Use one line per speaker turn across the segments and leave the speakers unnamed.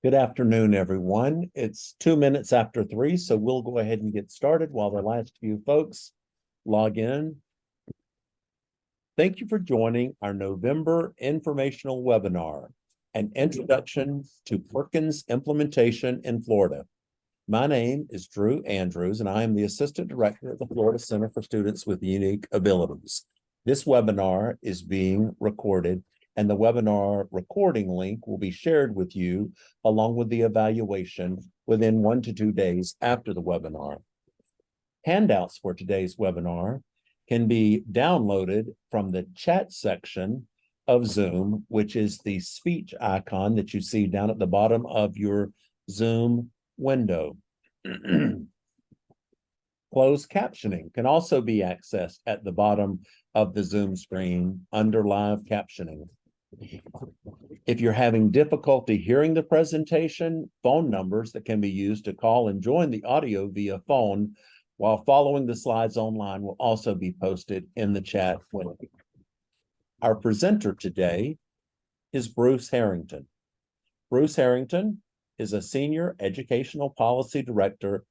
Good afternoon, everyone. It's 2 minutes after 3, so we'll go ahead and get started while the last few folks log in. Thank you for joining our November informational webinar, an introduction to Perkins implementation in Florida. My name is Drew Andrews, and I am the Assistant Director of the Florida Center for Students with Unique Abilities. This webinar is being recorded, and the webinar recording link will be shared with you along with the evaluation within 1 to 2 days after the webinar. Handouts for today's webinar can be downloaded from the chat section of Zoom, which is the speech icon that you see down at the bottom of your Zoom window. Closed captioning can also be accessed at the bottom of the Zoom screen under live captioning. If you're having difficulty hearing the presentation, phone numbers that can be used to call and join the audio via phone while following the slides online will also be posted in the chat window. Our presenter today is Bruce Harrington. Bruce Harrington is a Senior Educational Policy Director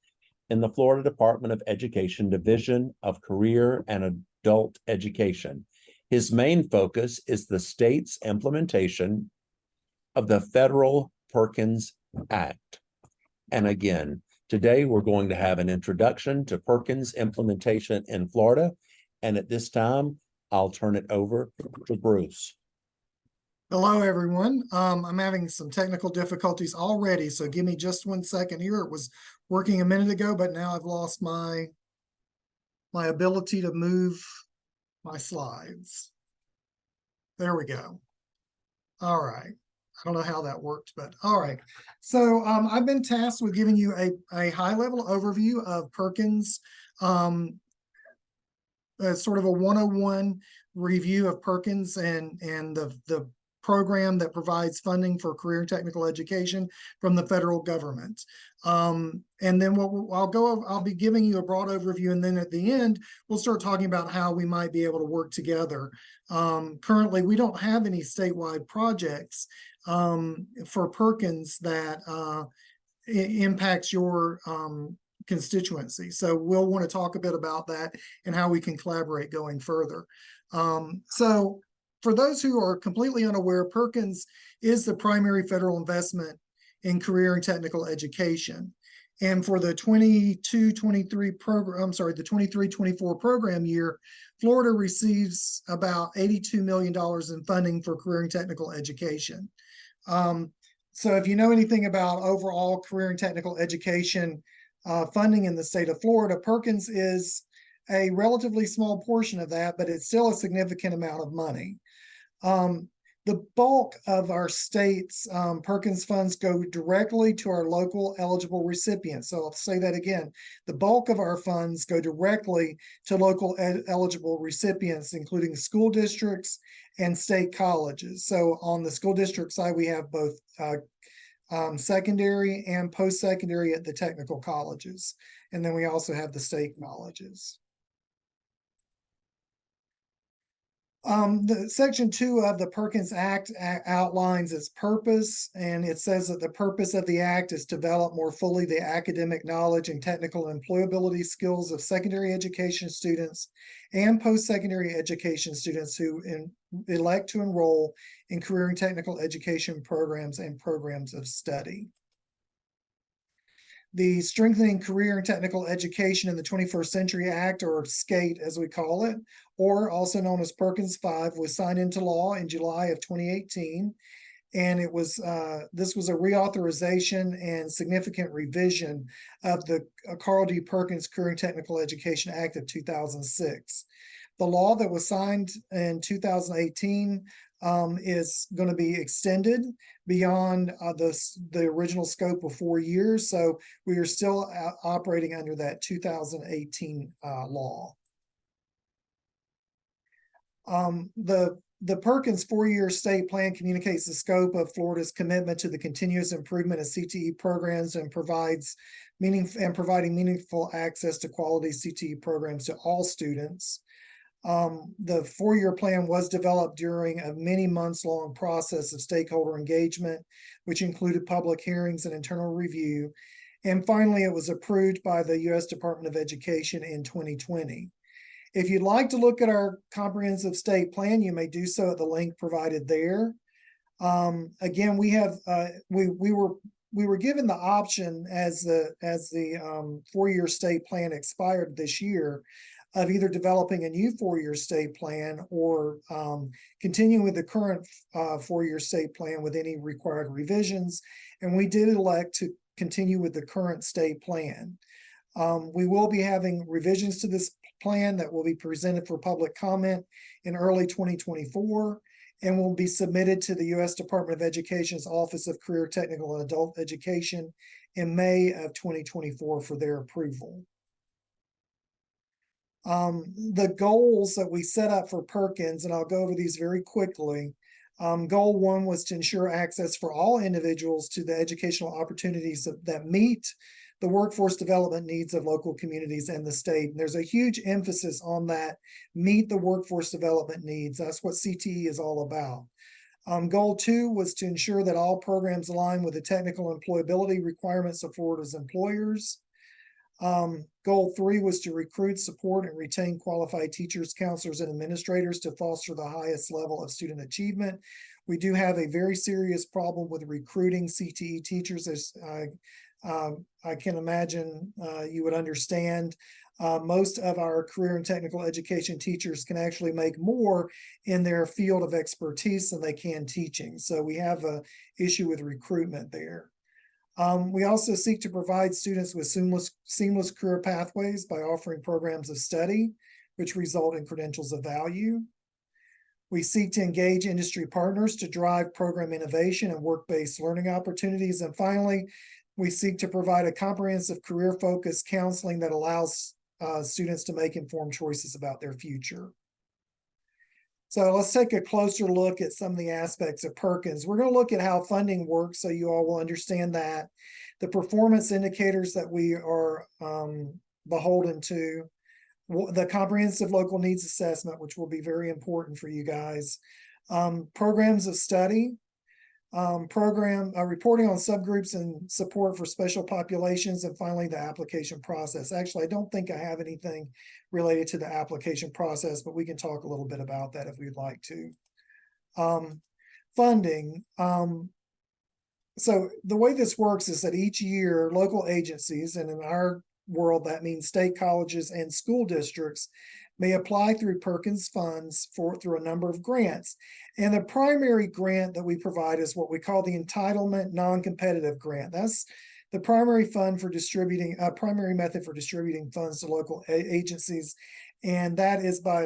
in the Florida Department of Education Division of Career and Adult Education. His main focus is the state's implementation of the federal Perkins Act. And again, today we're going to have an introduction to Perkins implementation in Florida. And at this time, I'll turn it over to Bruce.
Hello, everyone. I'm having some technical difficulties already, so give me just 1 second here. It was working a minute ago, but now I've lost my ability to move my slides. There we go. All right. I don't know how that worked, but all right. So I've been tasked with giving you a high-level overview of Perkins, sort of a 101 review of Perkins and the program that provides funding for career and technical education from the federal government. And then I'll be giving you a broad overview, and then at the end, we'll start talking about how we might be able to work together. Currently, we don't have any statewide projects for Perkins that impacts your constituency. So we'll want to talk a bit about that and how we can collaborate going further. So for those who are completely unaware, Perkins is the primary federal investment in career and technical education. And for the 22-23 program, the 23-24 program year, Florida receives about $82 million in funding for career and technical education. So if you know anything about overall career and technical education funding in the state of Florida, Perkins is a relatively small portion of that, but it's still a significant amount of money. The bulk of our state's Perkins funds go directly to our local eligible recipients. So I'll say that again. The bulk of our funds go directly to local eligible recipients, including school districts and state colleges. So on the school district side, we have both secondary and post-secondary at the technical colleges. And then we also have the state colleges. The Section 2 of the Perkins Act outlines its purpose, and it says that the purpose of the act is to develop more fully the academic knowledge and technical employability skills of secondary education students and post-secondary education students who elect to enroll in career and technical education programs and programs of study. The Strengthening Career and Technical Education in the 21st Century Act, or SCATE as we call it, or also known as Perkins 5, was signed into law in July of 2018. And it was this was a reauthorization and significant revision of the Carl D. Perkins Career and Technical Education Act of 2006. The law that was signed in 2018 is going to be extended beyond the original scope of 4 years. So we are still operating under that 2018 law. The Perkins 4-year state plan communicates the scope of Florida's commitment to the continuous improvement of CTE programs and providing meaningful access to quality CTE programs to all students. The four-year plan was developed during a many months long process of stakeholder engagement, which included public hearings and internal review. And finally, it was approved by the U.S. Department of Education in 2020. If you'd like to look at our comprehensive state plan, you may do so at the link provided there. Again, we have we were given the option as the 4-year state plan expired this year of either developing a new 4-year state plan or continuing with the current 4-year state plan with any required revisions. And we did elect to continue with the current state plan. We will be having revisions to this plan that will be presented for public comment in early 2024 and will be submitted to the U.S. Department of Education's Office of Career, Technical, and Adult Education in May of 2024 for their approval. The goals that we set up for Perkins, and I'll go over these very quickly. Goal 1 was to ensure access for all individuals to the educational opportunities that meet the workforce development needs of local communities and the state. And there's a huge emphasis on that, meet the workforce development needs. That's what CTE is all about. Goal 2 was to ensure that all programs align with the technical employability requirements of Florida's employers. Goal 3 was to recruit, support, and retain qualified teachers, counselors, and administrators to foster the highest level of student achievement. We do have a very serious problem with recruiting CTE teachers, as I can imagine you would understand. Most of our career and technical education teachers can actually make more in their field of expertise than they can teaching. So we have an issue with recruitment there. We also seek to provide students with seamless career pathways by offering programs of study, which result in credentials of value. We seek to engage industry partners to drive program innovation and work-based learning opportunities. And finally, we seek to provide a comprehensive career-focused counseling that allows students to make informed choices about their future. So let's take a closer look at some of the aspects of Perkins. We're going to look at how funding works so you all will understand that. The performance indicators that we are beholden to, the comprehensive local needs assessment, which will be very important for you guys, programs of study, reporting on subgroups and support for special populations, and finally the application process. Actually, I don't think I have anything related to the application process, but we can talk a little bit about that if we'd like to. Funding. So the way this works is that each year local agencies, and in our world that means state colleges and school districts, may apply through Perkins funds through a number of grants. And the primary grant that we provide is what we call the entitlement non-competitive grant. That's the primary fund for distributing, primary method for distributing funds to local agencies. And that is by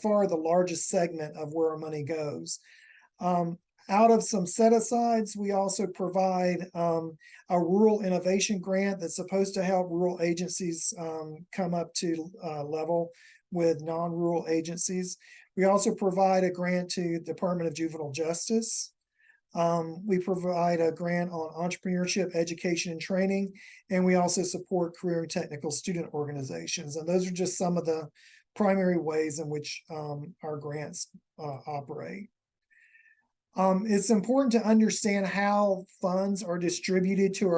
far the largest segment of where our money goes. Out of some set-asides, we also provide a rural innovation grant that's supposed to help rural agencies come up to level with non-rural agencies. We also provide a grant to the Department of Juvenile Justice. We provide a grant on entrepreneurship, education, and training, and we also support career and technical student organizations. And those are just some of the primary ways in which our grants operate. It's important to understand how funds are distributed to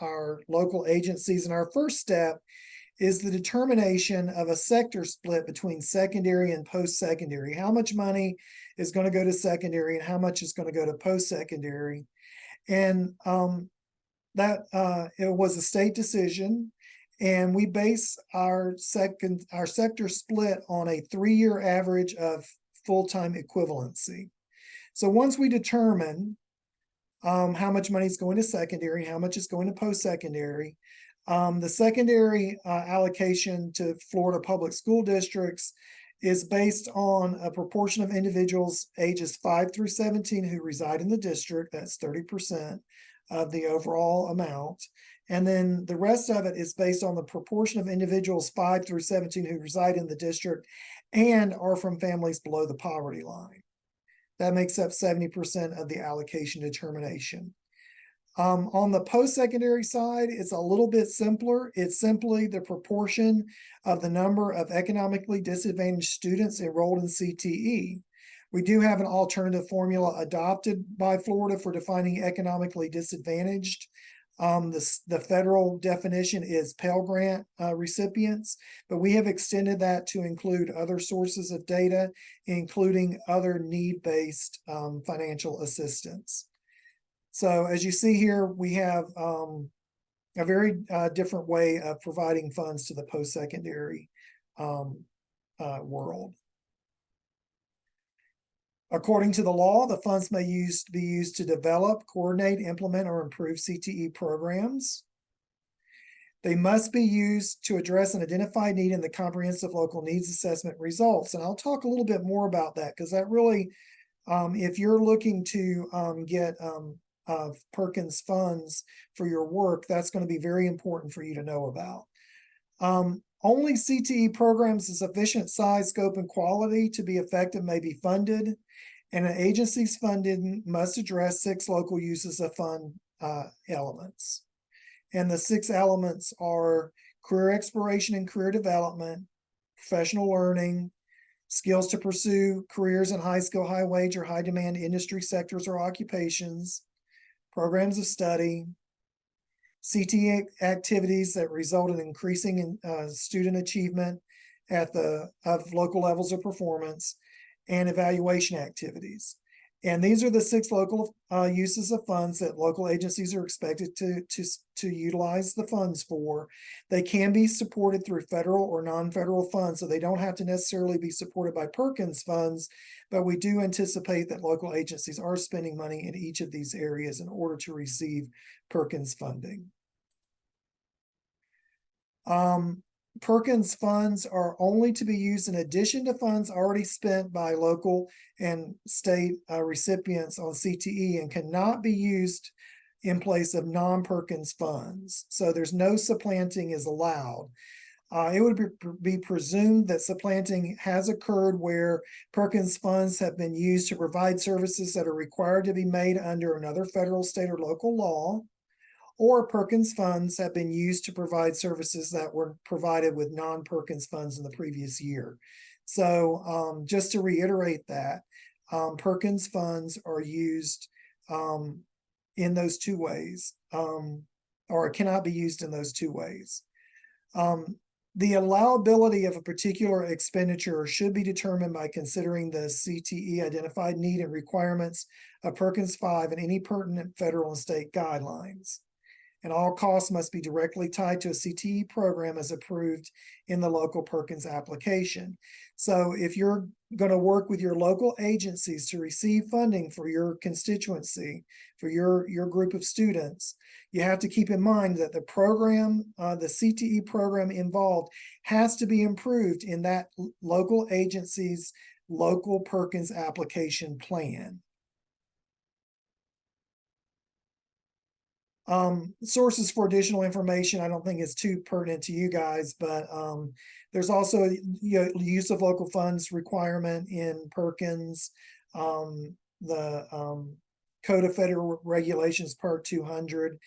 our local agencies. And our first step is the determination of a sector split between secondary and post-secondary. How much money is going to go to secondary and how much is going to go to post-secondary. And it was a state decision. And we base our sector split on a 3-year average of full-time equivalency. So once we determine how much money is going to secondary, how much is going to post-secondary, the secondary allocation to Florida public school districts is based on a proportion of individuals ages 5 through 17 who reside in the district. That's 30% of the overall amount. And then the rest of it is based on the proportion of individuals 5 through 17 who reside in the district and are from families below the poverty line. That makes up 70% of the allocation determination. On the post-secondary side, it's a little bit simpler. It's simply the proportion of the number of economically disadvantaged students enrolled in CTE. We do have an alternative formula adopted by Florida for defining economically disadvantaged. The federal definition is Pell Grant recipients, but we have extended that to include other sources of data, including other need-based financial assistance. So as you see here, we have a very different way of providing funds to the post-secondary world. According to the law, the funds may be used to develop, coordinate, implement, or improve CTE programs. They must be used to address an identified need in the comprehensive local needs assessment results. And I'll talk a little bit more about that, because that really, if you're looking to get Perkins funds for your work, that's going to be very important for you to know about. Only CTE programs of sufficient size, scope, and quality to be effective may be funded, and an agency's funding must address 6 local uses of fund elements. And the 6 elements are career exploration and career development, professional learning, skills to pursue careers in high skill, high wage, or high demand industry sectors or occupations, programs of study, CTE activities that result in increasing student achievement of local levels of performance, and evaluation activities. And these are the 6 local uses of funds that local agencies are expected to utilize the funds for. They can be supported through federal or non-federal funds, so they don't have to necessarily be supported by Perkins funds, but we do anticipate that local agencies are spending money in each of these areas in order to receive Perkins funding. Perkins funds are only to be used in addition to funds already spent by local and state recipients on CTE, and cannot be used in place of non-Perkins funds. So there's no supplanting is allowed. It would be presumed that supplanting has occurred where Perkins funds have been used to provide services that are required to be made under another federal, state, or local law, or Perkins funds have been used to provide services that were provided with non-Perkins funds in the previous year. So just to reiterate that, Perkins funds are used in those 2 ways, or cannot be used in those 2 ways. The allowability of a particular expenditure should be determined by considering the CTE identified need and requirements of Perkins 5 and any pertinent federal and state guidelines. And all costs must be directly tied to a CTE program as approved in the local Perkins application. So if you're going to work with your local agencies to receive funding for your constituency, for your group of students, you have to keep in mind that the program, the CTE program involved, has to be improved in that local agency's local Perkins application plan. Sources for additional information, I don't think is too pertinent to you guys, but there's also use of local funds requirement in Perkins, the Code of Federal Regulations Part 200,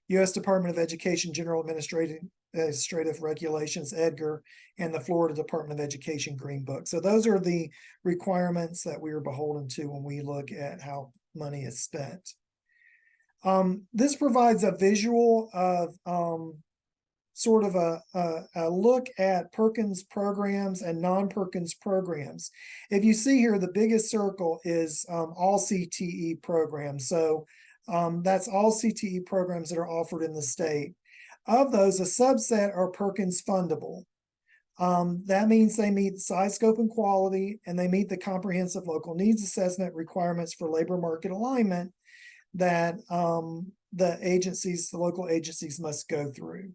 U.S. Department of Education General Administrative Regulations, EDGAR, and the Florida Department of Education Green Book. So those are the requirements that we are beholden to when we look at how money is spent. This provides a visual of sort of a look at Perkins programs and non-Perkins programs. If you see here, the biggest circle is all CTE programs. So that's all CTE programs that are offered in the state. Of those, a subset are Perkins fundable. That means they meet size, scope, and quality, and they meet the comprehensive local needs assessment requirements for labor market alignment that the local agencies must go through.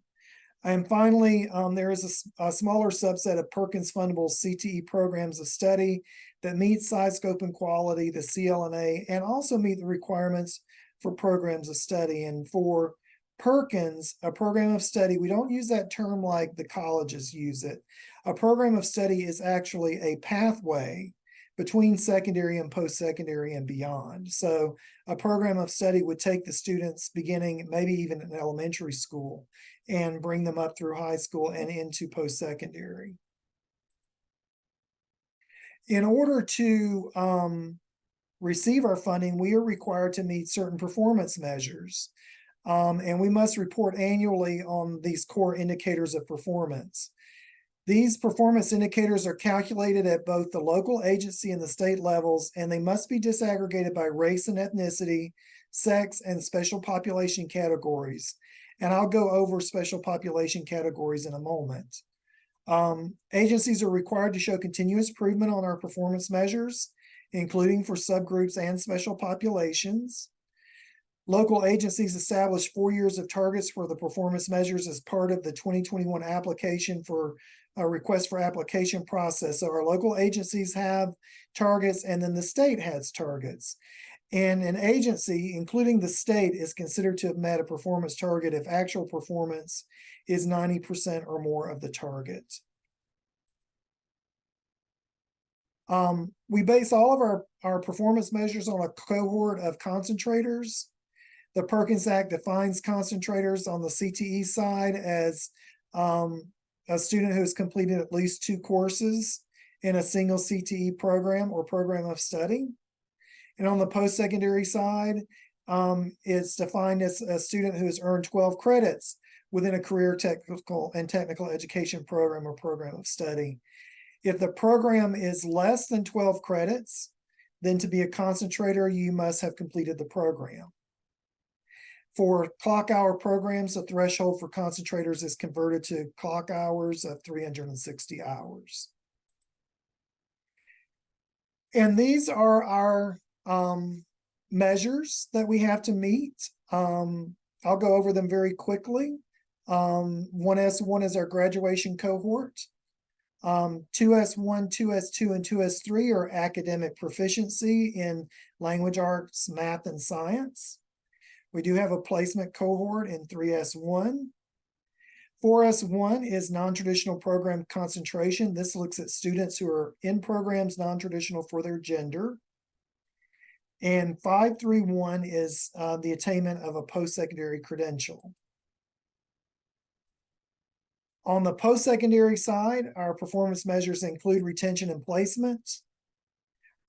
And finally, there is a smaller subset of Perkins fundable CTE programs of study that meet size, scope, and quality, the CLNA, and also meet the requirements for programs of study. And for Perkins, a program of study, we don't use that term like the colleges use it. A program of study is actually a pathway between secondary and post-secondary and beyond. So a program of study would take the students beginning maybe even in elementary school and bring them up through high school and into post-secondary. In order to receive our funding, we are required to meet certain performance measures. And we must report annually on these core indicators of performance. These performance indicators are calculated at both the local agency and the state levels, and they must be disaggregated by race and ethnicity, sex, and special population categories. And I'll go over special population categories in a moment. Agencies are required to show continuous improvement on our performance measures, including for subgroups and special populations. Local agencies establish 4 years of targets for the performance measures as part of the 2021 application for a request for application process. So our local agencies have targets, and then the state has targets. And an agency, including the state, is considered to have met a performance target if actual performance is 90% or more of the target. We base all of our performance measures on a cohort of concentrators. The Perkins Act defines concentrators on the CTE side as a student who has completed at least 2 courses in a single CTE program or program of study. And on the post-secondary side, it's defined as a student who has earned 12 credits within a career technical education program or program of study. If the program is less than 12 credits, then to be a concentrator, you must have completed the program. For clock hour programs, the threshold for concentrators is converted to clock hours of 360 hours. And these are our measures that we have to meet. I'll go over them very quickly. 1S1 is our graduation cohort. 2S1, 2S2, and 2S3 are academic proficiency in language arts, math, and science. We do have a placement cohort in 3S1. 4S1 is non-traditional program concentration. This looks at students who are in programs non-traditional for their gender. And 531 is the attainment of a post-secondary credential. On the post-secondary side, our performance measures include retention and placement,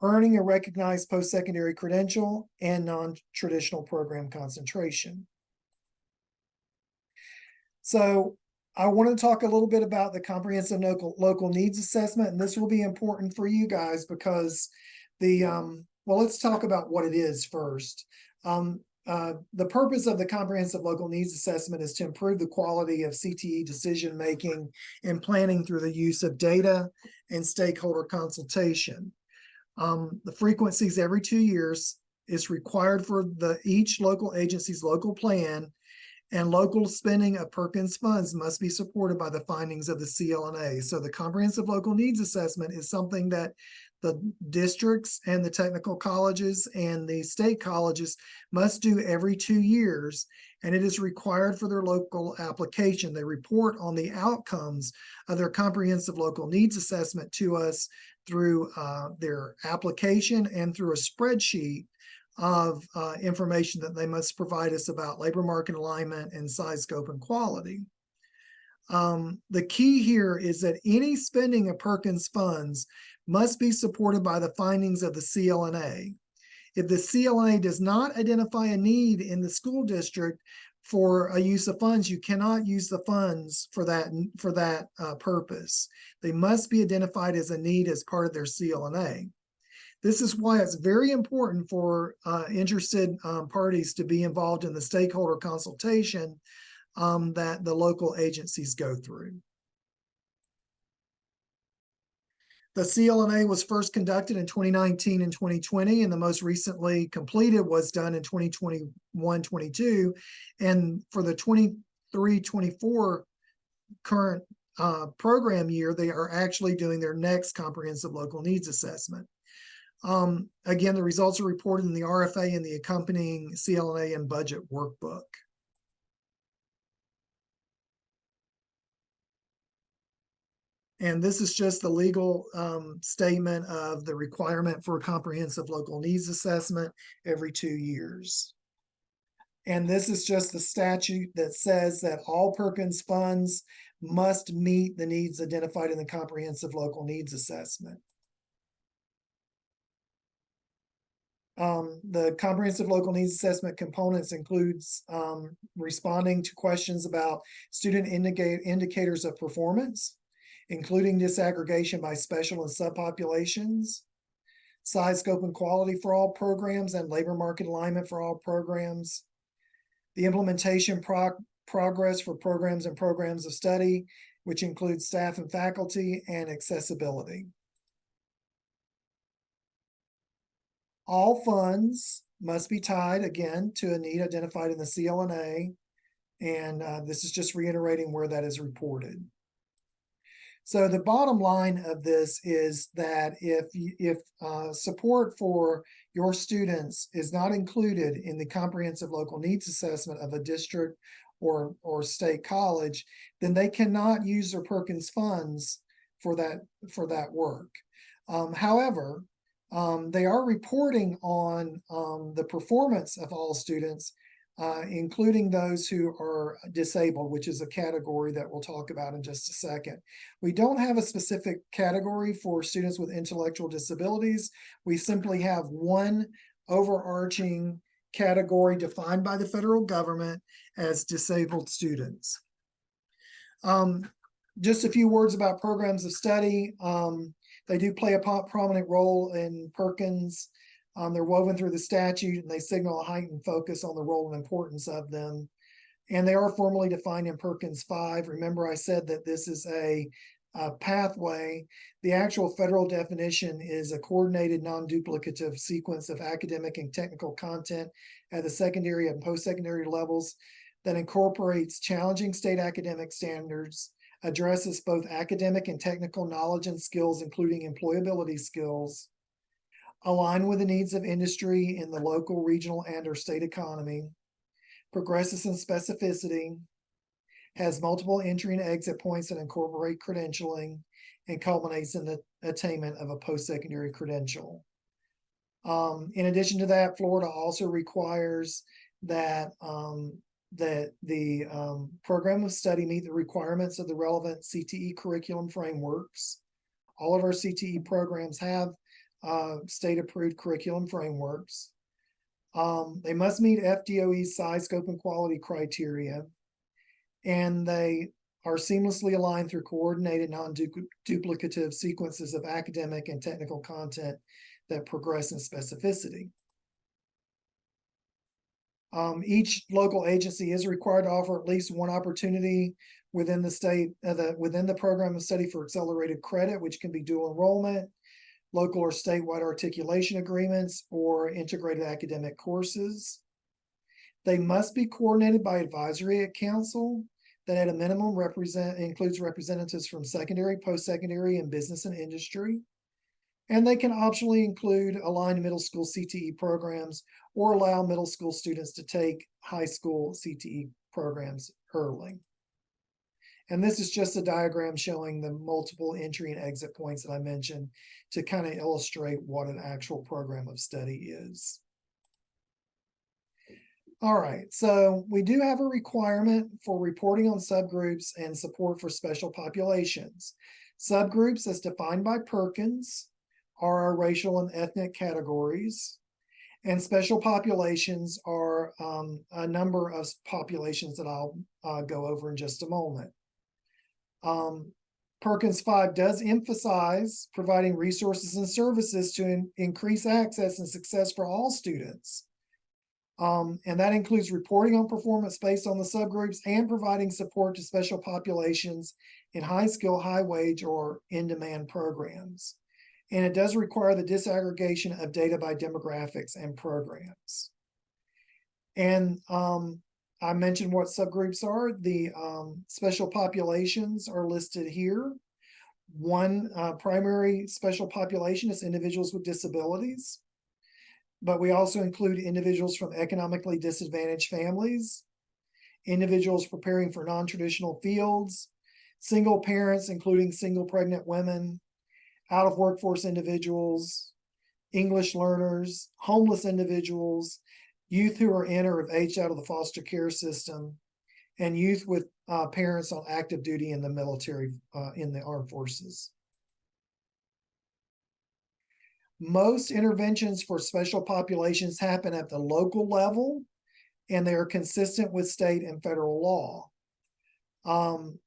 earning a recognized post-secondary credential, and non-traditional program concentration. So I want to talk a little bit about the comprehensive local needs assessment, and this will be important for you guys because well, let's talk about what it is first. The purpose of the comprehensive local needs assessment is to improve the quality of CTE decision-making and planning through the use of data and stakeholder consultation. The frequencies every 2 years is required for each local agency's local plan, and local spending of Perkins funds must be supported by the findings of the CLNA. So the comprehensive local needs assessment is something that the districts and the technical colleges and the state colleges must do every 2 years, and it is required for their local application. They report on the outcomes of their comprehensive local needs assessment to us through their application and through a spreadsheet of information that they must provide us about labor market alignment and size, scope, and quality. The key here is that any spending of Perkins funds must be supported by the findings of the CLNA. If the CLNA does not identify a need in the school district for a use of funds, you cannot use the funds for that purpose. They must be identified as a need as part of their CLNA. This is why it's very important for interested parties to be involved in the stakeholder consultation that the local agencies go through. The CLNA was first conducted in 2019 and 2020, and the most recently completed was done in 2021-22. And for the 23-24 current program year, they are actually doing their next comprehensive local needs assessment. Again, the results are reported in the RFA and the accompanying CLNA and budget workbook. And this is just the legal statement of the requirement for a comprehensive local needs assessment every 2 years. And this is just the statute that says that all Perkins funds must meet the needs identified in the comprehensive local needs assessment. The comprehensive local needs assessment components includes responding to questions about student indicators of performance, including disaggregation by special and subpopulations, size, scope, and quality for all programs, and labor market alignment for all programs, the implementation progress for programs and programs of study, which includes staff and faculty, and accessibility. All funds must be tied again to a need identified in the CLNA, and this is just reiterating where that is reported. So the bottom line of this is that if support for your students is not included in the comprehensive local needs assessment of a district or state college, then they cannot use their Perkins funds for that work. However, they are reporting on the performance of all students, including those who are disabled, which is a category that we'll talk about in just a second. We don't have a specific category for students with intellectual disabilities. We simply have one overarching category defined by the federal government as disabled students. Just a few words about programs of study. They do play a prominent role in Perkins. They're woven through the statute, and they signal a heightened focus on the role and importance of them. And they are formally defined in Perkins 5. Remember, I said that this is a pathway. The actual federal definition is a coordinated, non-duplicative sequence of academic and technical content at the secondary and post-secondary levels that incorporates challenging state academic standards, addresses both academic and technical knowledge and skills, including employability skills, align with the needs of industry in the local, regional, and/or state economy, progresses in specificity, has multiple entry and exit points that incorporate credentialing, and culminates in the attainment of a post-secondary credential. In addition to that, Florida also requires that the program of study meet the requirements of the relevant CTE curriculum frameworks. All of our CTE programs have state-approved curriculum frameworks. They must meet FDOE's size, scope, and quality criteria, and they are seamlessly aligned through coordinated, non-duplicative sequences of academic and technical content that progress in specificity. Each local agency is required to offer at least one opportunity within the state, within the program of study for accelerated credit, which can be dual enrollment, local or statewide articulation agreements, or integrated academic courses. They must be coordinated by advisory council that at a minimum includes representatives from secondary, post-secondary, and business and industry. And they can optionally include aligned middle school CTE programs or allow middle school students to take high school CTE programs early. And this is just a diagram showing the multiple entry and exit points that I mentioned to kind of illustrate what an actual program of study is. All right, so we do have a requirement for reporting on subgroups and support for special populations. Subgroups as defined by Perkins are our racial and ethnic categories, and special populations are a number of populations that I'll go over in just a moment. Perkins 5 does emphasize providing resources and services to increase access and success for all students. And that includes reporting on performance based on the subgroups and providing support to special populations in high skill, high wage, or in-demand programs. And it does require the disaggregation of data by demographics and programs. And I mentioned what subgroups are. The special populations are listed here. One primary special population is individuals with disabilities, but we also include individuals from economically disadvantaged families, individuals preparing for non-traditional fields, single parents, including single pregnant women, out of workforce individuals, English learners, homeless individuals, youth who are in or have aged out of the foster care system, and youth with parents on active duty in the military, in the armed forces. Most interventions for special populations happen at the local level, and they are consistent with state and federal law.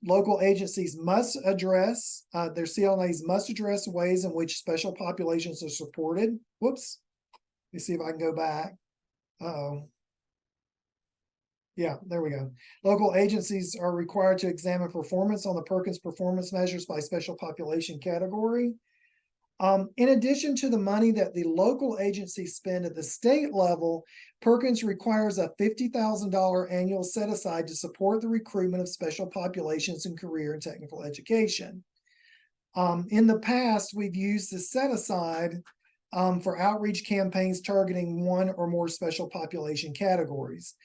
Local agencies must address, their CLNAs must address ways in which special populations are supported. Whoops. Let me see if I can go back. Uh-oh. Yeah, there we go. Local agencies are required to examine performance on the Perkins performance measures by special population category. In addition to the money that the local agencies spend at the state level, Perkins requires a $50,000 annual set aside to support the recruitment of special populations in career and technical education. In the past, we've used the set aside for outreach campaigns targeting one or more special population categories.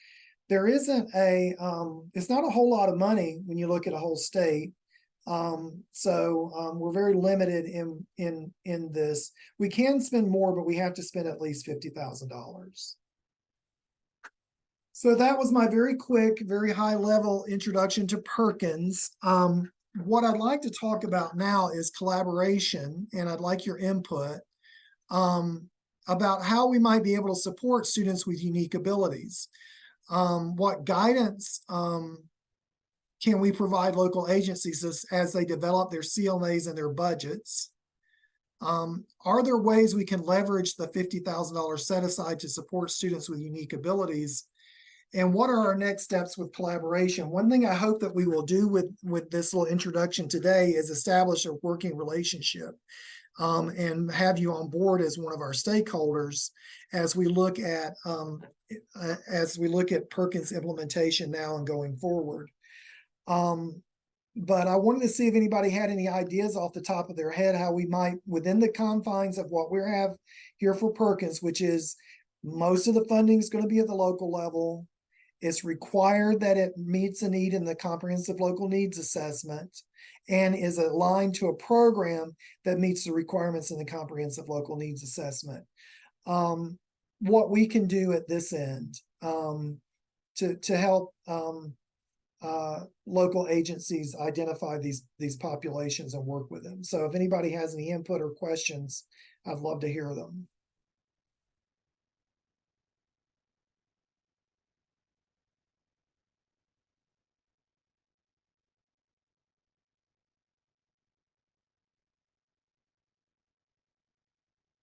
There isn't it's not a whole lot of money when you look at a whole state. We're very limited in this. We can spend more, but we have to spend at least $50,000. So that was my very quick, very high level introduction to Perkins. What I'd like to talk about now is collaboration, and I'd like your input about how we might be able to support students with unique abilities. What guidance can we provide local agencies as they develop their CLNAs and their budgets? Are there ways we can leverage the $50,000 set aside to support students with unique abilities? And what are our next steps with collaboration? One thing I hope that we will do with this little introduction today is establish a working relationship and have you on board as one of our stakeholders as we look at Perkins implementation now and going forward. But I wanted to see if anybody had any ideas off the top of their head how we might, within the confines of what we have here for Perkins, which is most of the funding is going to be at the local level. It's required that it meets a need in the comprehensive local needs assessment and is aligned to a program that meets the requirements in the comprehensive local needs assessment. What we can do at this end to help local agencies identify these populations and work with them. So if anybody has any input or questions, I'd love to hear them.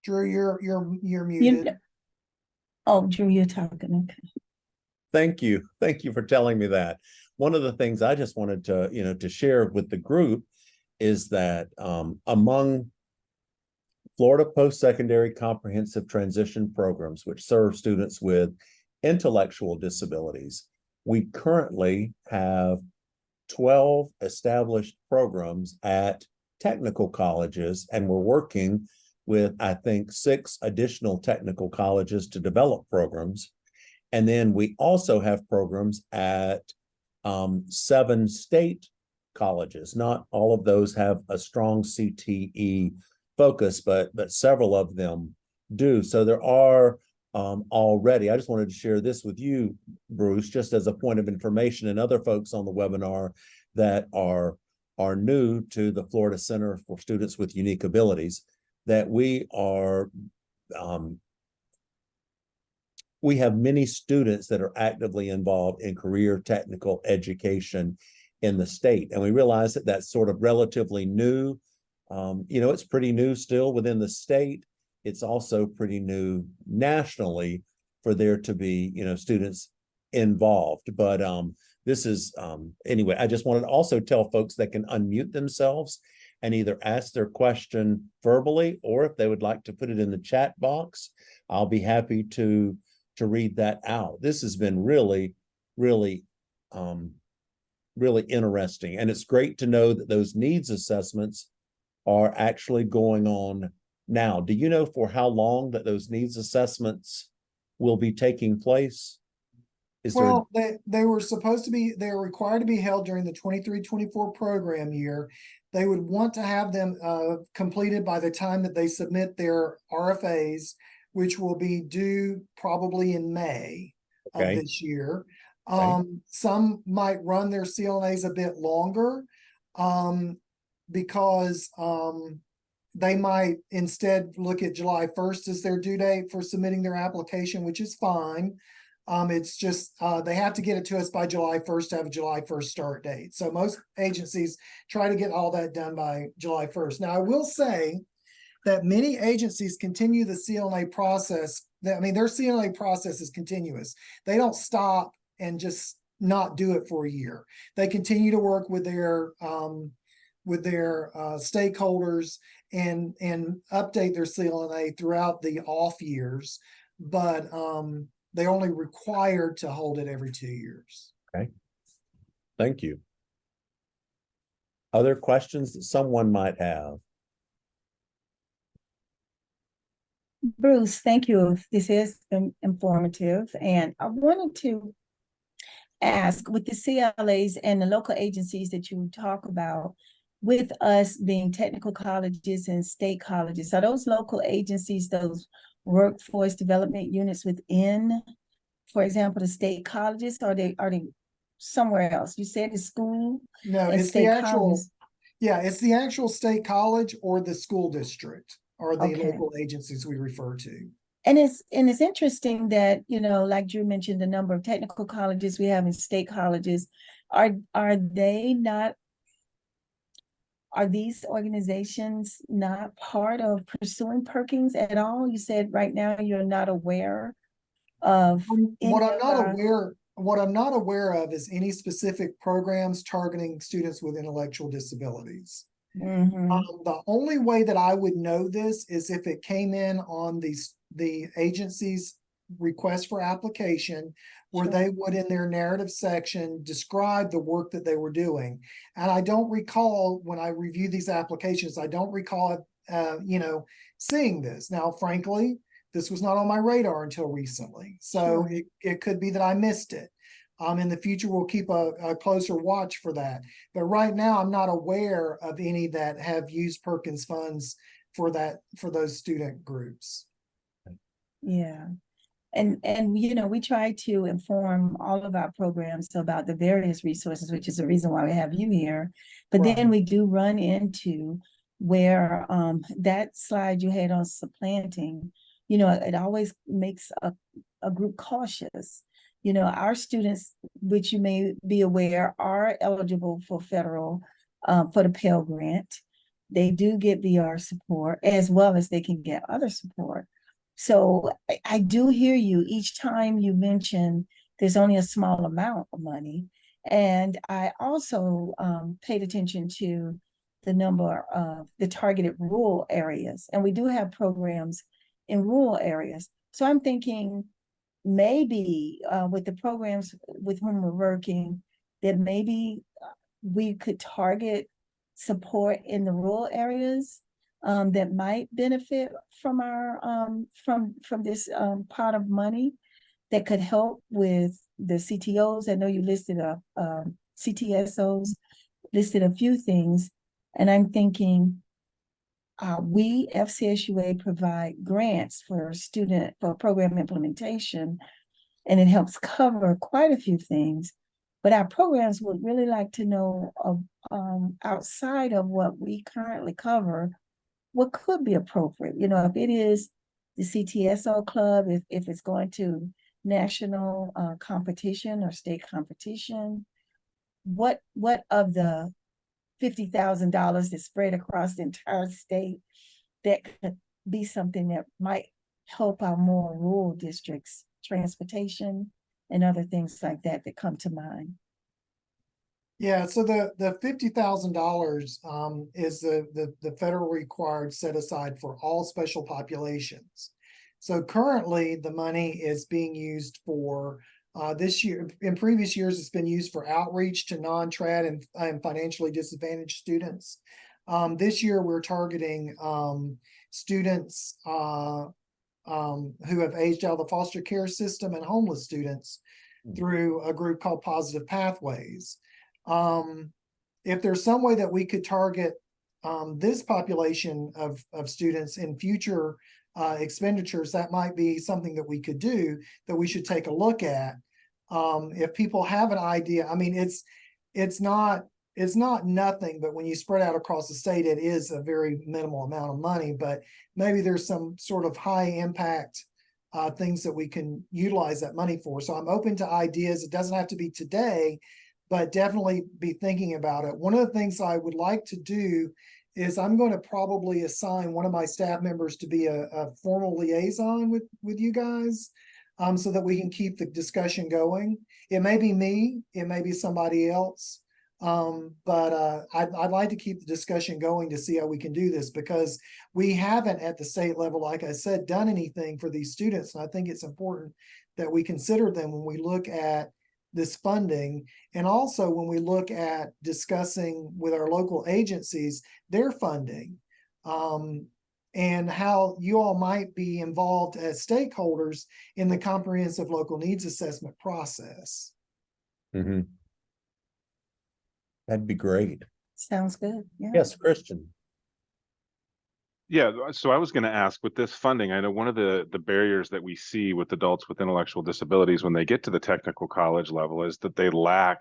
Drew, you're muted.
Oh, Drew, you're talking. Okay.
Thank you. Thank you for telling me that. One of the things I just wanted to, to share with the group is that among Florida post-secondary comprehensive transition programs, which serve students with intellectual disabilities, we currently have 12 established programs at technical colleges, and we're working with, I think, 6 additional technical colleges to develop programs. And then we also have programs at 7 state colleges. Not all of those have a strong CTE focus, but several of them do. So there are already, I just wanted to share this with you, Bruce, just as a point of information, and other folks on the webinar that are new to the Florida Center for Students with Unique Abilities, that we are we have many students that are actively involved in career technical education in the state. And we realize that that's sort of relatively new. It's pretty new still within the state. It's also pretty new nationally for there to be, students involved. But this is, anyway, I just wanted to also tell folks that can unmute themselves and either ask their question verbally, or if they would like to put it in the chat box, I'll be happy to read that out. This has been really, really, really interesting. And it's great to know that those needs assessments are actually going on now. Do you know for how long that those needs assessments will be taking place? Is there,
Well, they were supposed to be, they are required to be held during the 23-24 program year. They would want to have them completed by the time that they submit their RFAs, which will be due probably in May of
Okay.
this year.
Okay.
Some might run their CLNAs a bit longer, because they might instead look at July 1st as their due date for submitting their application, which is fine. It's just, they have to get it to us by July 1st to have a July 1st start date. So most agencies try to get all that done by July 1st. Now, I will say that many agencies continue the CLNA process. I mean, their CLNA process is continuous. They don't stop and just not do it for a year. They continue to work with their stakeholders and update their CLNA throughout the off years, but they only required to hold it every 2 years.
okay. Thank you. Other questions that someone might have?
Bruce, thank you. This is informative. And I wanted to ask, with the CLAs and the local agencies that you talk about, with us being technical colleges and state colleges, are those local agencies, those workforce development units within, for example, the state colleges, or are they somewhere else? You said the school
No,
and
it's the
state
actual,
colleges.
yeah, it's the actual state college or the school district are the
Okay.
local agencies we refer to.
And it's interesting that, you know, like Drew mentioned, the number of technical colleges we have in state colleges, are they not, are these organizations not part of pursuing Perkins at all? You said right now you're not aware of
What
any
I'm
of
not
our,
aware, what I'm not aware of is any specific programs targeting students with intellectual disabilities.
Mhm.
The only way that I would know this is if it came in on the agency's request for application, where
Sure.
they would, in their narrative section, describe the work that they were doing. And I don't recall, when I review these applications, I don't recall, seeing this. Now, frankly, this was not on my radar until recently. So
Sure.
it could be that I missed it. In the future, we'll keep a closer watch for that. But right now, I'm not aware of any that have used Perkins funds for those student groups.
Yeah. And you know, we try to inform all of our programs about the various resources, which is the reason why we have you here. But
Right.
then we do run into where that slide you had on supplanting, you know, it always makes a group cautious. You know, our students, which you may be aware, are eligible for federal for the Pell Grant. They do get VR support as well as they can get other support. So I do hear you each time you mention there's only a small amount of money. And I also paid attention to the number of the targeted rural areas. And we do have programs in rural areas. So I'm thinking maybe with the programs with whom we're working, that maybe we could target support in the rural areas that might benefit from our from this pot of money that could help with the CTOs. I know you listed CTSOs, listed a few things, and I'm thinking we FCSUA provide grants for program implementation, and it helps cover quite a few things. But our programs would really like to know of outside of what we currently cover, what could be appropriate. You know, if it is the CTSO club, if it's going to national competition or state competition, what of the $50,000 that's spread across the entire state that could be something that might help our more rural districts, transportation and other things like that that come to mind.
Yeah, so the $50,000 is the federal required set aside for all special populations. So currently, the money is being used for this year. In previous years, it's been used for outreach to non-trad and financially disadvantaged students. This year, we're targeting students who have aged out of the foster care system and homeless students through a group called Positive Pathways. If there's some way that we could target this population of students in future expenditures, that might be something that we could do, that we should take a look at. If people have an idea, I mean, it's not nothing, but when you spread out across the state, it is a very minimal amount of money, but maybe there's some sort of high impact things that we can utilize that money for. So I'm open to ideas. It doesn't have to be today, but definitely be thinking about it. One of the things I would like to do is I'm going to probably assign one of my staff members to be a formal liaison with you guys, so that we can keep the discussion going. It may be me, it may be somebody else. But I'd like to keep the discussion going to see how we can do this, because we haven't at the state level, like I said, done anything for these students. And I think it's important that we consider them when we look at this funding, and also when we look at discussing with our local agencies their funding, and how you all might be involved as stakeholders in the comprehensive local needs assessment process.
Mm-hmm. That'd be great.
Sounds good. Yeah.
Yes, Christian.
Yeah, so I was going to ask, with this funding, I know one of the barriers that we see with adults with intellectual disabilities when they get to the technical college level is that they lack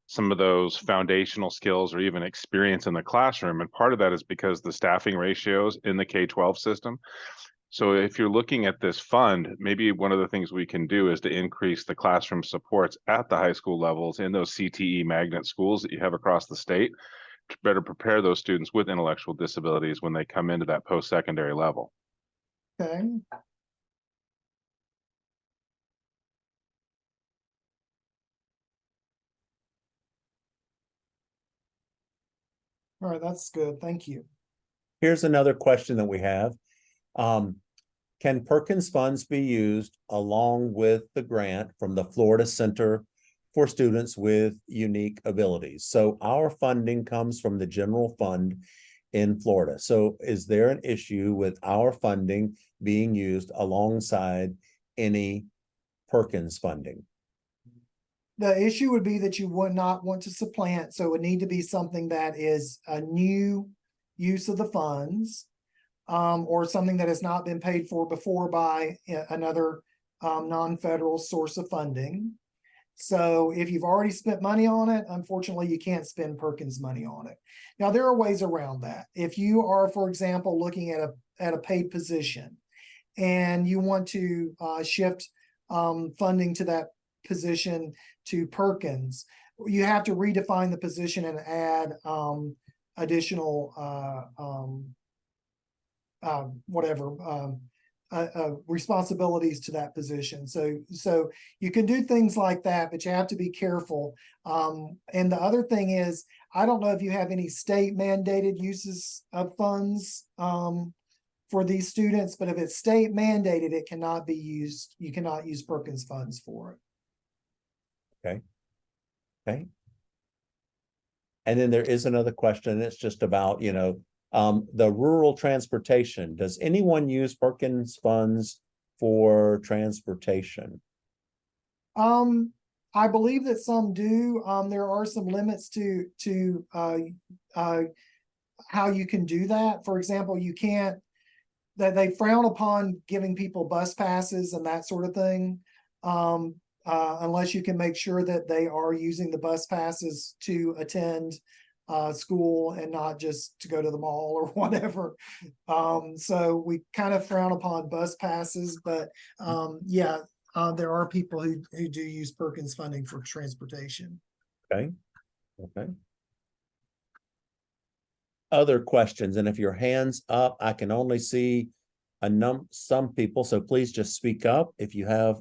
some of those foundational skills or even experience in the classroom. And part of that is because the staffing ratios in the K-12 system. So if you're looking at this fund, maybe one of the things we can do is to increase the classroom supports at the high school levels in those CTE magnet schools that you have across the state, to better prepare those students with intellectual disabilities when they come into that post-secondary level.
Okay. All right, that's good. Thank you.
Here's another question that we have. Can Perkins funds be used along with the grant from the Florida Center for Students with Unique Abilities? So our funding comes from the general fund in Florida. So is there an issue with our funding being used alongside any Perkins funding?
The issue would be that you would not want to supplant, so it would need to be something that is a new use of the funds, or something that has not been paid for before by another non-federal source of funding. So if you've already spent money on it, unfortunately, you can't spend Perkins money on it. Now, there are ways around that. If you are, for example, looking at a paid position and you want to shift funding to that position to Perkins, you have to redefine the position and add additional responsibilities to that position. So you can do things like that, but you have to be careful. And the other thing is, I don't know if you have any state mandated uses of funds for these students, but if it's state mandated, it cannot be used. You cannot use Perkins funds for it.
Okay. Okay. And then there is another question. It's just about, the rural transportation. Does anyone use Perkins funds for transportation?
I believe that some do. There are some limits to how you can do that. For example, you can't, that they frown upon giving people bus passes and that sort of thing. Unless you can make sure that they are using the bus passes to attend school and not just to go to the mall or whatever. So we kind of frown upon bus passes, but there are people who do use Perkins funding for transportation.
Okay. Okay. Other questions, and if your hand's up, I can only see some people, so please just speak up if you have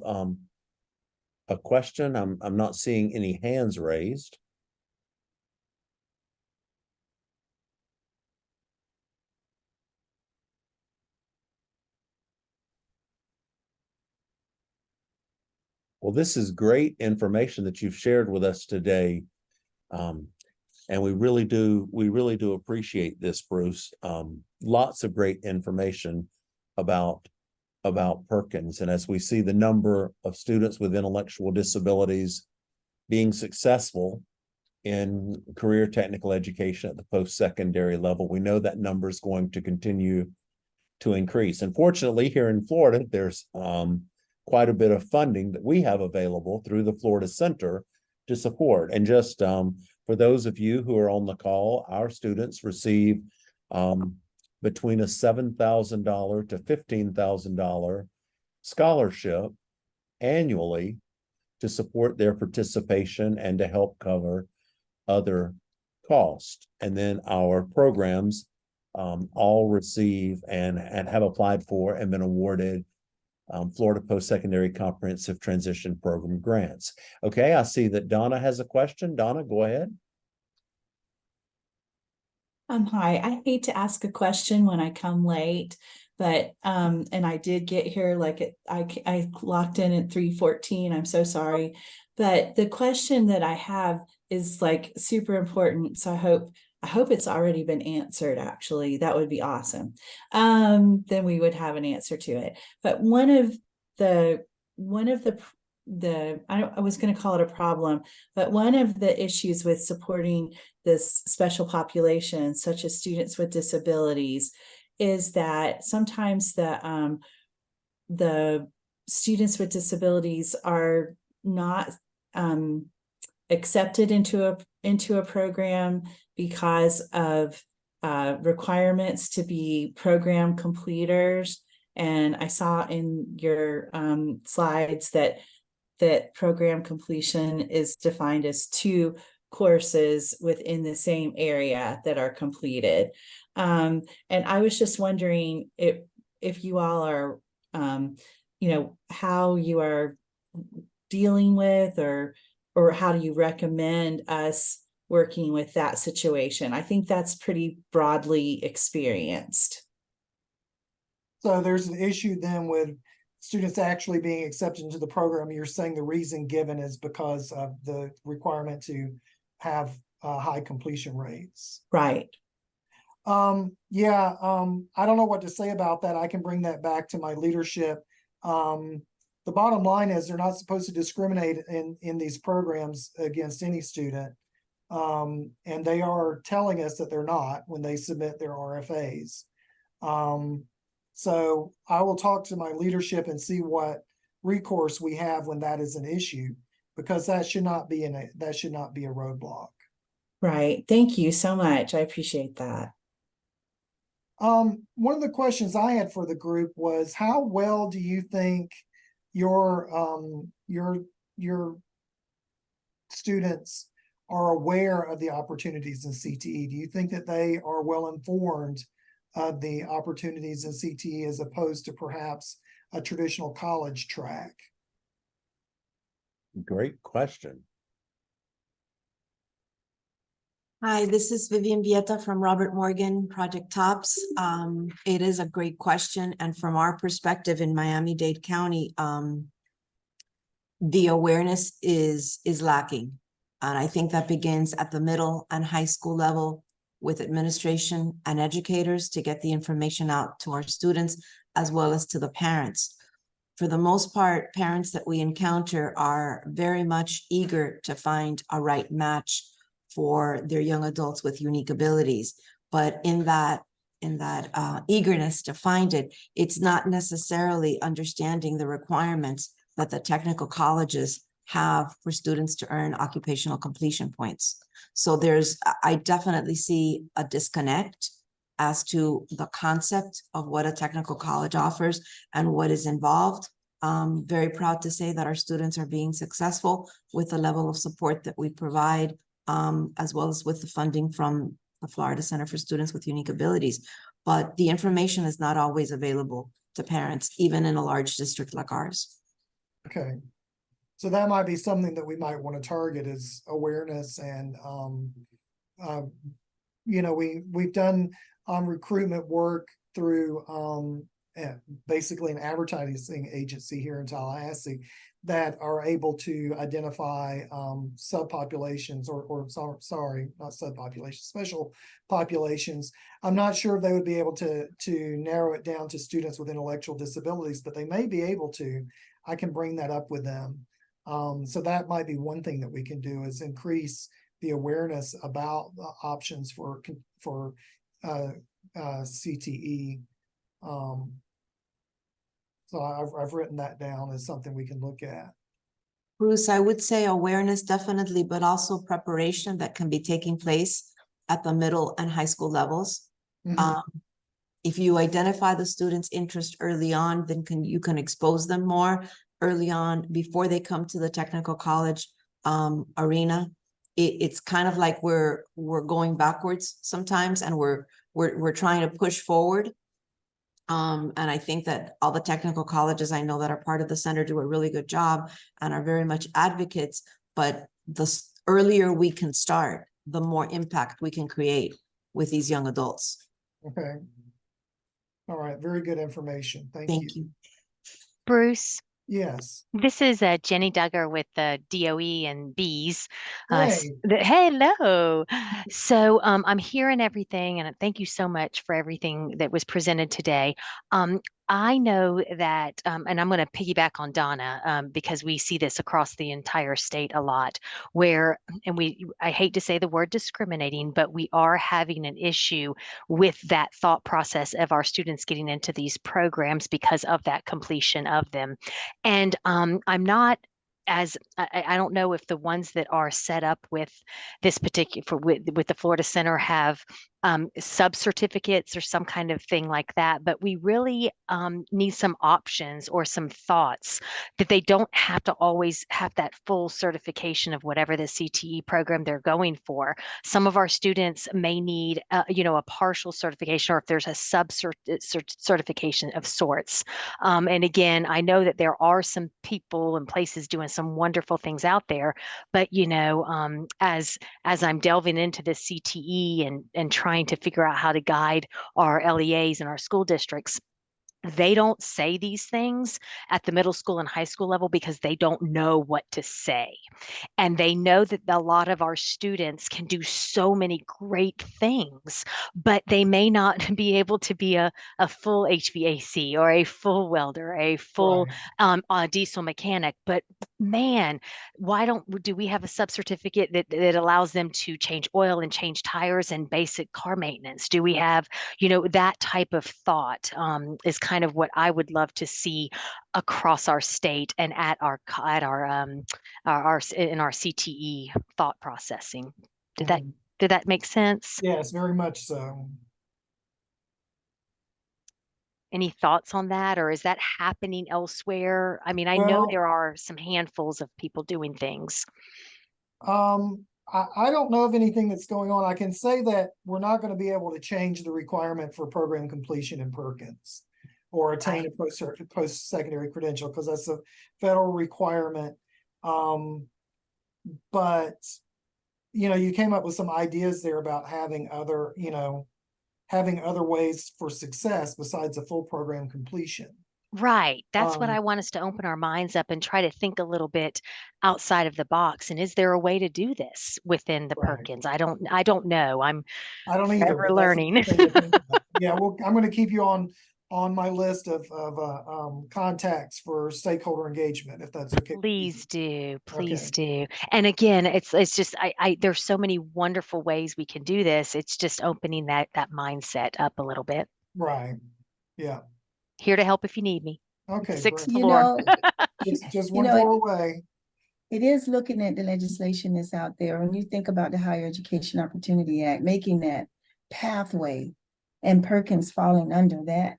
a question. I'm not seeing any hands raised. Well, this is great information that you've shared with us today. And we really do appreciate this, Bruce. Lots of great information about about Perkins. And as we see the number of students with intellectual disabilities being successful in career technical education at the post-secondary level, we know that number is going to continue to increase. And fortunately, here in Florida, there's quite a bit of funding that we have available through the Florida Center to support. And just for those of you who are on the call, our students receive between a $7,000 to $15,000 scholarship annually to support their participation and to help cover other costs. And then our programs all receive and have applied for and been awarded Florida Post-Secondary Comprehensive Transition Program grants. Okay, I see that Donna has a question. Donna, go ahead.
Hi, I hate to ask a question when I come late, but and I did get here like I locked in at 3:14. I'm so sorry. But the question that I have is like super important. So I hope it's already been answered, actually. That would be awesome. Then we would have an answer to it. But one of the I was going to call it a problem, but one of the issues with supporting this special population, such as students with disabilities, is that sometimes the students with disabilities are not accepted into a program because of requirements to be program completers. And I saw in your slides that program completion is defined as 2 courses within the same area that are completed. And I was just wondering if you all are, how you are dealing with or how do you recommend us working with that situation? I think that's pretty broadly experienced.
So there's an issue then with students actually being accepted into the program. You're saying the reason given is because of the requirement to have high completion rates.
Right.
Yeah, I don't know what to say about that. I can bring that back to my leadership. The bottom line is they're not supposed to discriminate in these programs against any student. And they are telling us that they're not when they submit their RFAs. So I will talk to my leadership and see what recourse we have when that is an issue, because that should not be a roadblock.
Right. Thank you so much. I appreciate that.
One of the questions I had for the group was, how well do you think your students are aware of the opportunities in CTE? Do you think that they are well informed of the opportunities in CTE as opposed to perhaps a traditional college track?
Great question.
Hi, this is Vivian Vieta from Robert Morgan Project TOPS. It is a great question. And from our perspective in Miami-Dade County, the awareness is lacking. And I think that begins at the middle and high school level with administration and educators to get the information out to our students as well as to the parents. For the most part, parents that we encounter are very much eager to find a right match for their young adults with unique abilities. But in that eagerness to find it, it's not necessarily understanding the requirements that the technical colleges have for students to earn occupational completion points. So I definitely see a disconnect as to the concept of what a technical college offers and what is involved. I'm very proud to say that our students are being successful with the level of support that we provide, as well as with the funding from the Florida Center for Students with Unique Abilities. But the information is not always available to parents, even in a large district like ours.
Okay. So that might be something that we might want to target, is awareness. And, we've done recruitment work through basically an advertising agency here in Tallahassee that are able to identify subpopulations sorry, not subpopulations, special populations. I'm not sure if they would be able to narrow it down to students with intellectual disabilities, but they may be able to. I can bring that up with them. So that might be one thing that we can do, is increase the awareness about the options for CTE. So I've written that down as something we can look at.
Bruce, I would say awareness definitely, but also preparation that can be taking place at the middle and high school levels.
Mhm.
If you identify the student's interest early on, then you can expose them more early on before they come to the technical college arena. It's kind of like we're going backwards sometimes, and we're trying to push forward. And I think that all the technical colleges I know that are part of the center do a really good job and are very much advocates, but the earlier we can start, the more impact we can create with these young adults.
Okay. All right, very good information. Thank you.
Thank you.
Bruce,
Yes.
this is Jenny Duggar with the DOE and Bees.
Hey.
Hello. So I'm hearing everything, and thank you so much for everything that was presented today. I know that, and I'm going to piggyback on Donna because we see this across the entire state a lot, where, and I hate to say the word discriminating, but we are having an issue with that thought process of our students getting into these programs because of that completion of them. And I'm not as I don't know if the ones that are set up with this particular with the Florida Center have sub certificates or some kind of thing like that, but we really need some options or some thoughts that they don't have to always have that full certification of whatever the CTE program they're going for. Some of our students may need a partial certification, or if there's a sub certification of sorts. And again, I know that there are some people and places doing some wonderful things out there, but as I'm delving into the CTE and trying to figure out how to guide our LEAs and our school districts, they don't say these things at the middle school and high school level because they don't know what to say. And they know that a lot of our students can do so many great things, but they may not be able to be a full HVAC or a full welder, a full diesel mechanic. But man, why do we have a sub certificate that allows them to change oil and change tires and basic car maintenance? Do we have, that type of thought is kind of what I would love to see across our state and in our CTE thought processing. Did that make sense?
Yes, very much so.
Any thoughts on that, or is that happening elsewhere? I mean, I know there are some handfuls of people doing things.
I don't know of anything that's going on. I can say that we're not going to be able to change the requirement for program completion in Perkins or attain a post-secondary credential, because that's a federal requirement. But you came up with some ideas there about having other ways for success besides a full program completion.
Right. That's what I want us to open our minds up and try to think a little bit outside of the box. And is there a way to do this within the Perkins? I don't know. I don't either. Forever learning.
Yeah, well, I'm going to keep you on my list of contacts for stakeholder engagement, if that's okay.
Please do. And again, it's just there's so many wonderful ways we can do this. It's just opening that mindset up a little bit.
Right. Yeah.
Here to help if you need me.
Okay.
Sixth floor.
Just one floor away.
It is looking at the legislation that's out there. When you think about the Higher Education Opportunity Act, making that pathway, and Perkins falling under that,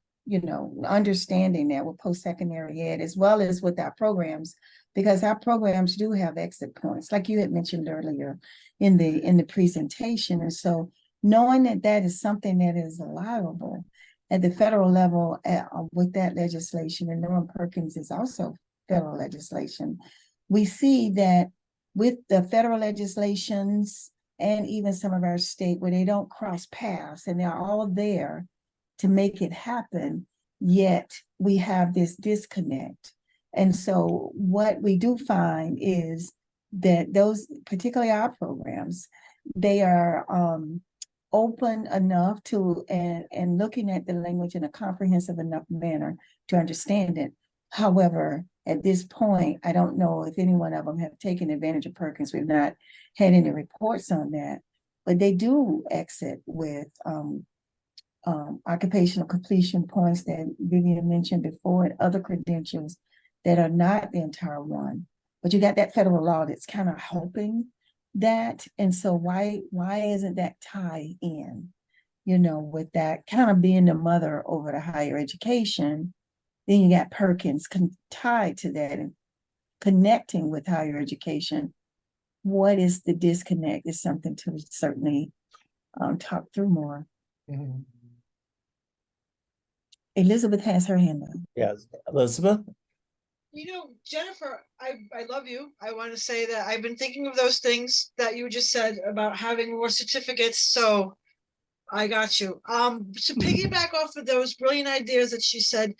understanding that with post-secondary ed, as well as with our programs, because our programs do have exit points, like you had mentioned earlier in the presentation. And so knowing that that is something that is allowable at the federal level with that legislation, and knowing Perkins is also federal legislation, we see that with the federal legislations and even some of our state where they don't cross paths and they're all there to make it happen, yet we have this disconnect. And so what we do find is that those, particularly our programs, they are open enough to and looking at the language in a comprehensive enough manner to understand it. However, at this point, I don't know if any one of them have taken advantage of Perkins. We've not had any reports on that, but they do exit with occupational completion points that Vivian mentioned before, and other credentials that are not the entire one. But you got that federal law that's kind of helping that. And so why isn't that tie in, you know, with that kind of being the mother over the higher education? Then you got Perkins tied to that and connecting with higher education. What is the disconnect is something to certainly talk through more.
Mhm.
Elizabeth has her hand up.
Yes, Elizabeth?
You know, Jennifer, I love you. I want to say that I've been thinking of those things that you just said about having more certificates. So I got you. To piggyback off of those brilliant ideas that she said,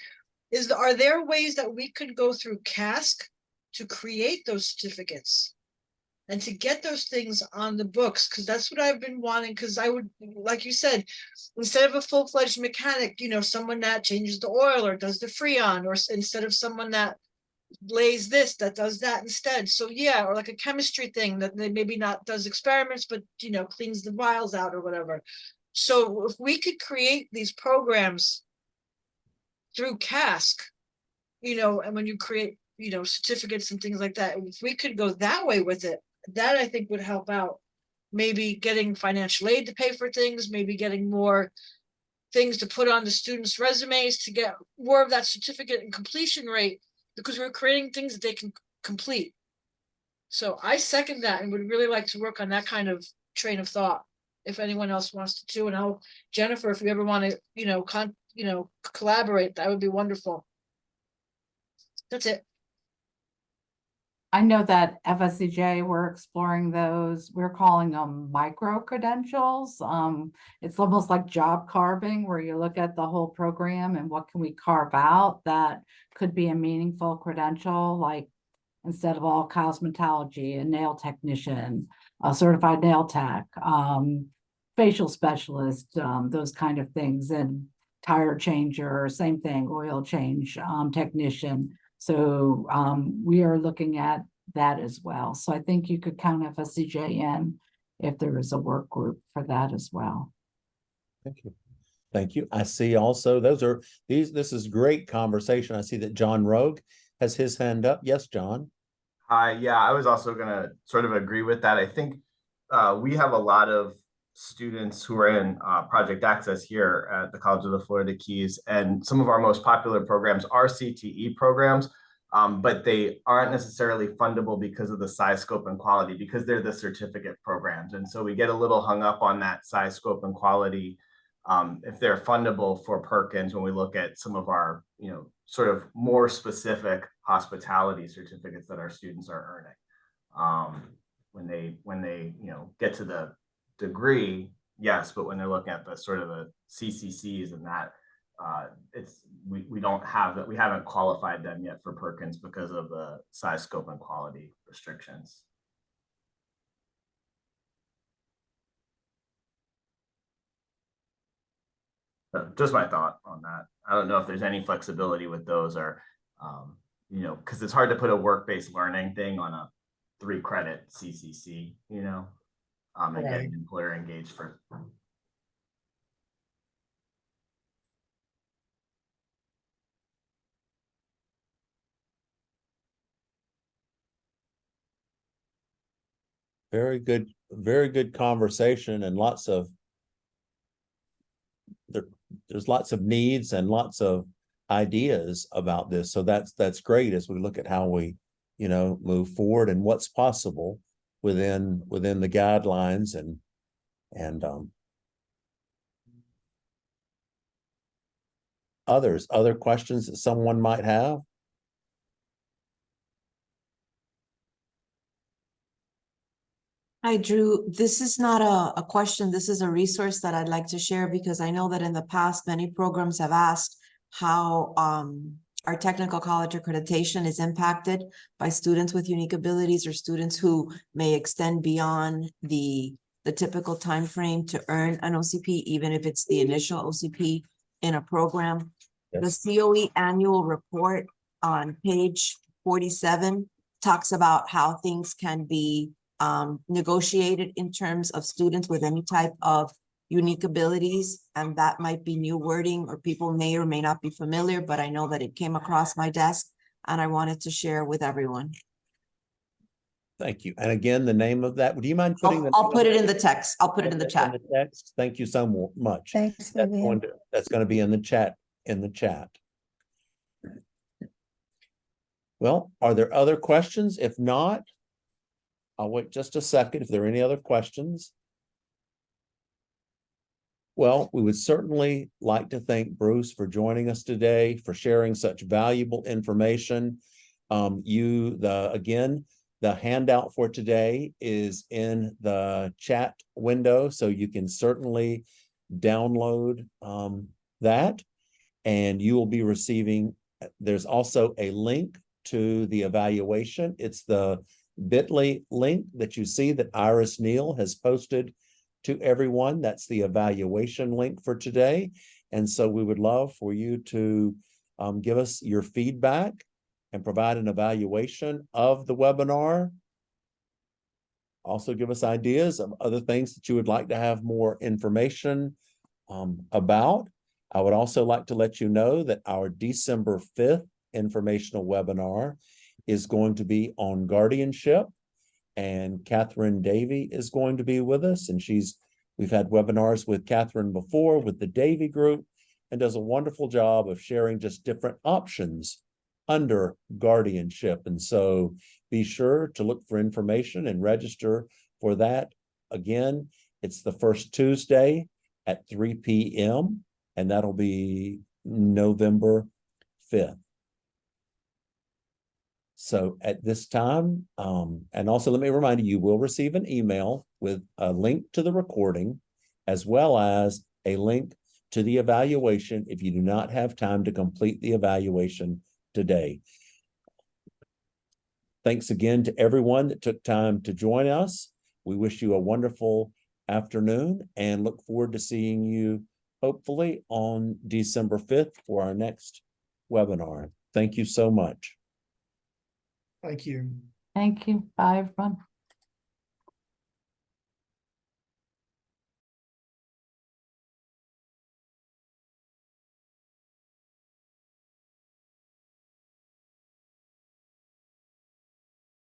are there ways that we could go through CASC to create those certificates and to get those things on the books? Because that's what I've been wanting. Because I would, like you said, instead of a full-fledged mechanic, you know, someone that changes the oil or does the freon, or instead of someone that lays this, that does that instead. So yeah, or like a chemistry thing that they maybe not does experiments, but you know, cleans the vials out or whatever. So if we could create these programs through CASC, you know, and when you create, you know, certificates and things like that, if we could go that way with it, that I think would help out. Maybe getting financial aid to pay for things, maybe getting more things to put on the students' resumes to get more of that certificate and completion rate, because we're creating things that they can complete. So I second that and would really like to work on that kind of train of thought. If anyone else wants to too, and I'll, Jennifer, if you ever want to, you know, collaborate, that would be wonderful. That's it.
I know that FSCJ, we're exploring those, we're calling them micro credentials. It's almost like job carving, where you look at the whole program and what can we carve out that could be a meaningful credential, like instead of all cosmetology, a nail technician, a certified nail tech, facial specialist, those kind of things, and tire changer, same thing, oil change technician. So we are looking at that as well. So I think you could count FSCJ in if there is a work group for that as well.
Thank you. Thank you. I see also this is great conversation. I see that John Rogue has his hand up. Yes, John.
Hi, yeah, I was also gonna sort of agree with that. I think we have a lot of students who are in Project Access here at the College of the Florida Keys, and some of our most popular programs are CTE programs, but they aren't necessarily fundable because of the size, scope, and quality, because they're the certificate programs. And so we get a little hung up on that size, scope, and quality if they're fundable for Perkins when we look at some of our, you know, sort of more specific hospitality certificates that our students are earning. When they you know, get to the degree, yes, but when they're looking at the sort of the CCCs and that, we don't have that, we haven't qualified them yet for Perkins because of the size, scope, and quality restrictions. Just my thought on that. I don't know if there's any flexibility with those, or you know, because it's hard to put a work-based learning thing on a 3-credit CCC, you know, and
Right.
getting employer engaged for.
Very good conversation, and there's lots of needs and lots of ideas about this. So that's great as we look at how we, you know, move forward and what's possible within the guidelines and other questions that someone might have.
Hi, Drew. This is not a question. This is a resource that I'd like to share, because I know that in the past, many programs have asked how our technical college accreditation is impacted by students with unique abilities or students who may extend beyond the typical time frame to earn an OCP, even if it's the initial OCP in a program.
Yes.
The COE annual report on page 47 talks about how things can be negotiated in terms of students with any type of unique abilities, and that might be new wording or people may or may not be familiar, but I know that it came across my desk and I wanted to share with everyone.
Thank you. And again, the name of that, do you mind putting?
I'll put it in the text. I'll put it in the chat.
Text. Thank you so much.
Thanks, Vivian.
That's going to be in the chat, Well, are there other questions? If not, I'll wait just a second if there are any other questions. Well, we would certainly like to thank Bruce for joining us today, for sharing such valuable information. Again, the handout for today is in the chat window, so you can certainly download that, and you will be receiving, there's also a link to the evaluation. It's the bit.ly link that you see that Iris Neal has posted to everyone. That's the evaluation link for today. And so we would love for you to give us your feedback and provide an evaluation of the webinar. Also give us ideas of other things that you would like to have more information about. I would also like to let you know that our December 5th informational webinar is going to be on guardianship, and Catherine Davey is going to be with us. And we've had webinars with Catherine before with the Davey group, and does a wonderful job of sharing just different options under guardianship. And so be sure to look for information and register for that. Again, it's the first Tuesday at 3 p.m. and that'll be November 5th. So at this time, and also let me remind you, you will receive an email with a link to the recording, as well as a link to the evaluation if you do not have time to complete the evaluation today. Thanks again to everyone that took time to join us. We wish you a wonderful afternoon and look forward to seeing you hopefully on December 5th for our next webinar. Thank you so much.
Thank you.
Thank you. Bye, everyone.